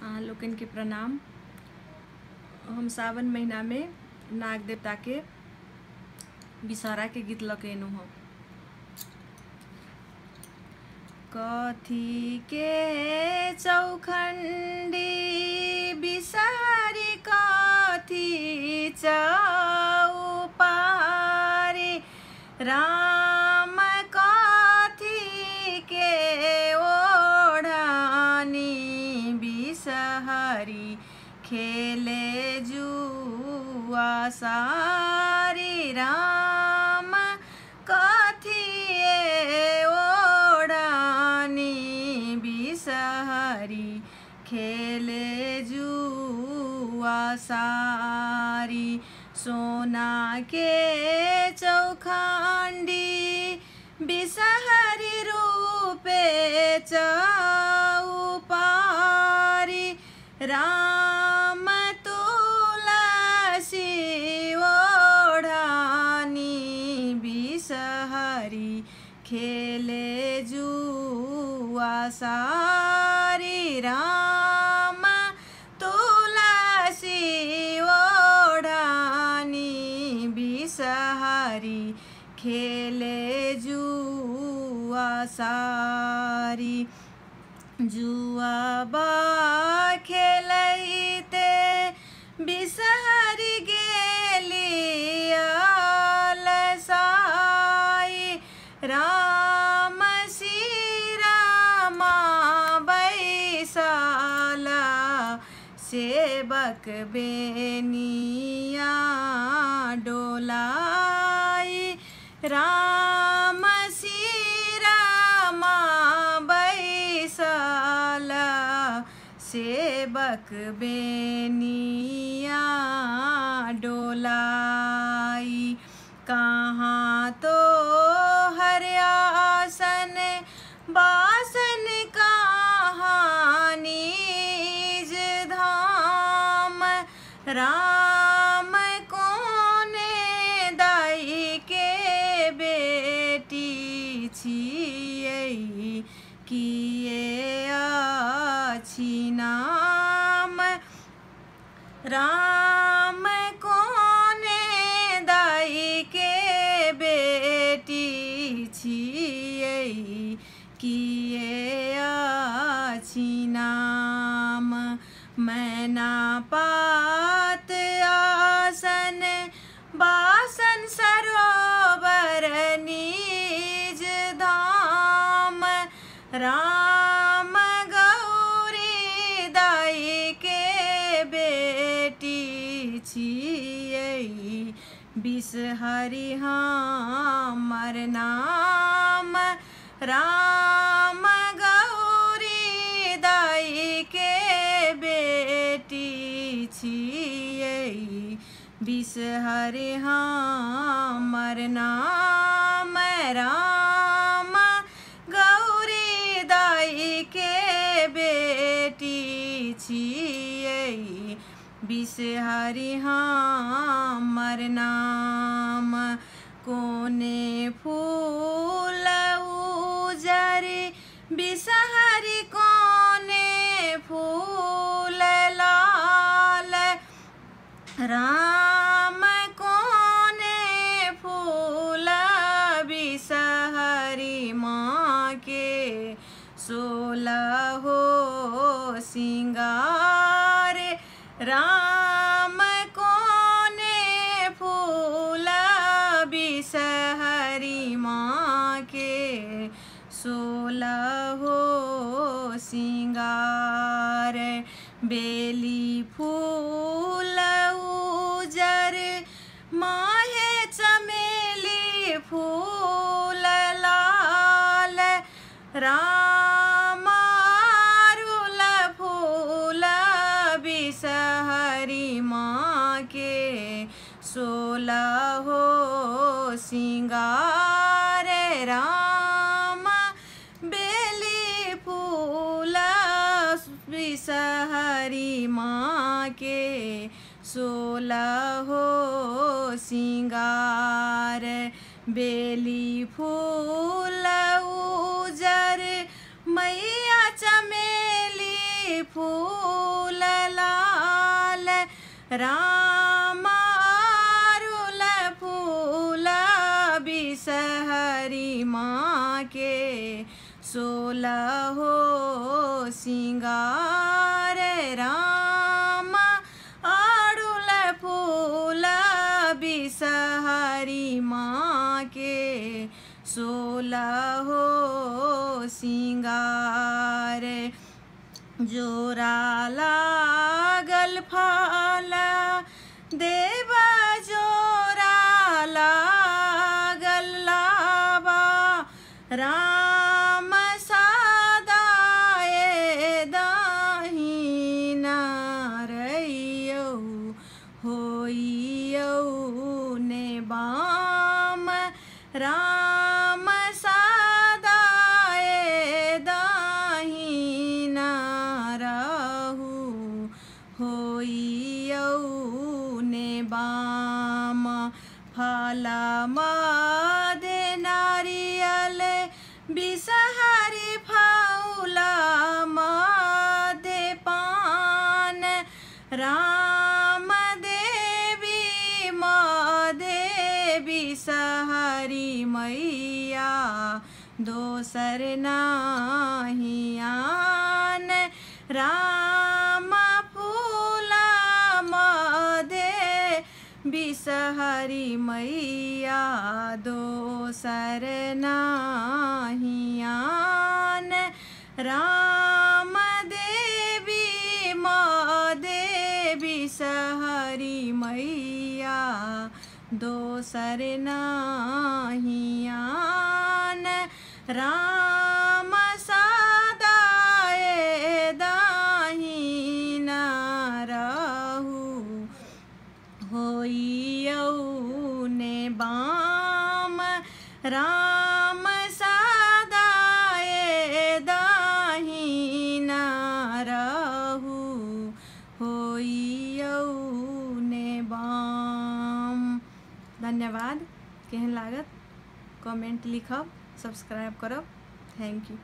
लोकन के प्रणाम। हम सावन महीना में नाग देवता के विषहरा के गीत लकेनु हम। कथी के चौखंडी विषहरी कथी चौपारी राम कथी के ओढ़ानी विषहरी खेले जुआ सारी राम कथी ओढ़ानी विषहरी खेले जुआ सारी सोना के चौखंडी विषहरी रूपे चौपारी राम तुलसी ओढ़ानी विषहरी खेले जुआ सारी राम तुलसी ओढ़ानी विषहरी खेले जुआ सारी जुआबा खेलैते विषहरी गेली अलसाई राम सिरमा बैसाला सेवक बेनिया डोलाई राम सिरमा बैसाला सेवक बेनिया डोलाई कहाँ तो हर आसन बासन कहाँ निज धाम राम कोने दाई के बेटी छियै किए अछि नाम राम कोने दाई के बेटी छियै किए अछि नाम मैना पात आसन बासन सरोवर निज धाम राम गौरी दाई के बेटी छियै विषहरी हमर नाम राम गौरी दाई के बेटी छियै विषहरी हमर नाम राम गौरी दाई के बेटी छियै विषहरी हमर नाम कोने फूल उजरी विषहरी कोने फूल लाल राम कोने फूल विषहरी माँ के 16 सिंगार राम कोने फूल विषहरी माँ के 16 सिंगार बेली फूल उजर माहे चमेली फूल लाल राम अरुल फूल विषहरी माँ के 16 सिंगार राम बेली फूल विषहरी माँ के 16 सिंगार बेली फूल उजर मैया चमेली फूल राम अरुल फूल बिसहरी माँ के 16 सिंगार राम अरुल फूल बिसहरी माँ के 16 सिंगार जोरा लागल फल देव जोरा लागल लाबा राम सदाए दाहिना रहियौ होइयौ ने बाम राम सदाए दाहिना रहु होइयौ ने बाम फल मदे नारियल बिसहरी फूल मदे पान राम देवी मदे बिसहरी मैया दोसर नाही आन राम फूल मदे बिसहरी मैया दोसर नाही आन राम देवी मदे बिसहरी मैया दोसर नाही आन राम सदाए दाहिना रहु होइयौ ने बाम राम सदाए दाहिना रहु होइयौ ने बाम। धन्यवाद। केहन लागत कमेंट लिखब, सब्सक्राइब करब। Thank you.